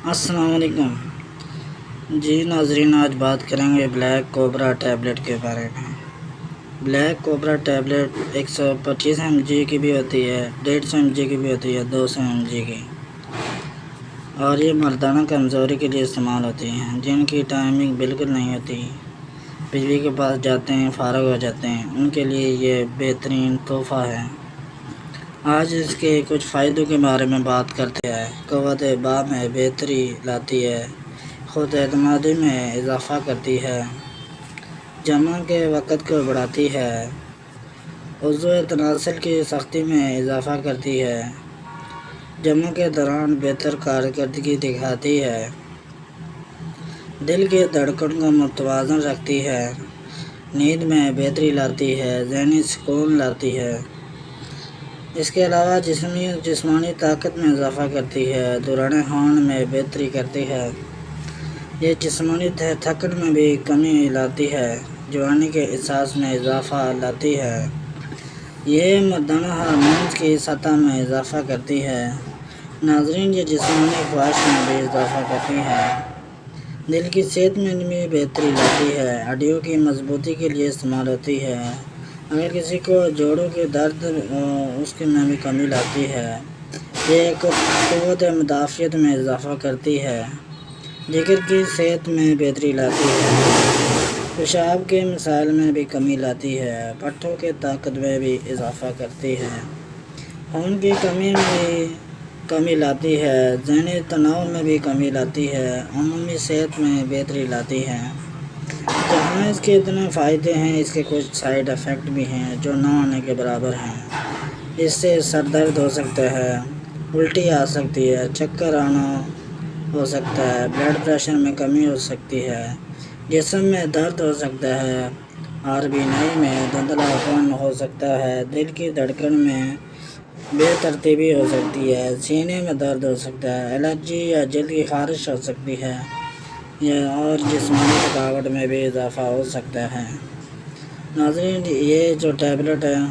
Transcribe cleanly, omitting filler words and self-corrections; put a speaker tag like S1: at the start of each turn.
S1: السلام علیکم جی ناظرین، آج بات کریں گے بلیک کوبرا ٹیبلٹ کے بارے میں۔ بلیک کوبرا ٹیبلٹ 125 mg کی بھی ہوتی ہے، 150 mg کی بھی ہوتی ہے، 200 mg کی، اور یہ مردانہ کمزوری کے لیے استعمال ہوتی ہیں۔ جن کی ٹائمنگ بالکل نہیں ہوتی، بجلی کے پاس جاتے ہیں فارغ ہو جاتے ہیں، ان کے لیے یہ بہترین تحفہ ہے۔ آج اس کے کچھ فائدوں کے بارے میں بات کرتے ہیں۔ قوت باہ میں بہتری لاتی ہے، خود اعتمادی میں اضافہ کرتی ہے، جمع کے وقت کو بڑھاتی ہے، عضو تناسل کی سختی میں اضافہ کرتی ہے، جمع کے دوران بہتر کارکردگی دکھاتی ہے، دل کی دھڑکن کو متوازن رکھتی ہے، نیند میں بہتری لاتی ہے، ذہنی سکون لاتی ہے۔ اس کے علاوہ جسمانی طاقت میں اضافہ کرتی ہے، دوران خون میں بہتری کرتی ہے۔ یہ جسمانی تھکن میں بھی کمی لاتی ہے، جوانی کے احساس میں اضافہ لاتی ہے۔ یہ مردانہ ہارمونز کی سطح میں اضافہ کرتی ہے۔ ناظرین، یہ جسمانی خواہش میں بھی اضافہ کرتی ہے، دل کی صحت میں بھی بہتری لاتی ہے، ہڈیوں کی مضبوطی کے لیے استعمال ہوتی ہے۔ اگر کسی کو جوڑوں کے درد اس کے میں بھی کمی لاتی ہے۔ یہ قوت مدافعت میں اضافہ کرتی ہے، جگر کی صحت میں بہتری لاتی ہے، پیشاب کے مسائل میں بھی کمی لاتی ہے، پٹھوں کے طاقت میں بھی اضافہ کرتی ہے، خون کی کمی میں بھی کمی لاتی ہے، ذہنی تناؤ میں بھی کمی لاتی ہے، عمومی صحت میں بہتری لاتی ہے۔ جہاں اس کے اتنے فائدے ہیں، اس کے کچھ سائیڈ ایفیکٹ بھی ہیں جو نہ ہونے کے برابر ہیں۔ اس سے سر درد ہو سکتا ہے، الٹی آ سکتی ہے، چکر آنا ہو سکتا ہے، بلڈ پریشر میں کمی ہو سکتی ہے، جسم میں درد ہو سکتا ہے، RBI میں دھندلا پن ہو سکتا ہے، دل کی دھڑکن میں بے ترتیبی ہو سکتی ہے، سینے میں درد ہو سکتا ہے، الرجی یا جلد کی خارش ہو سکتی ہے، اور جسمانی تھکاوٹ میں بھی اضافہ ہو سکتا ہے۔ ناظرین، یہ جو ٹیبلٹ ہے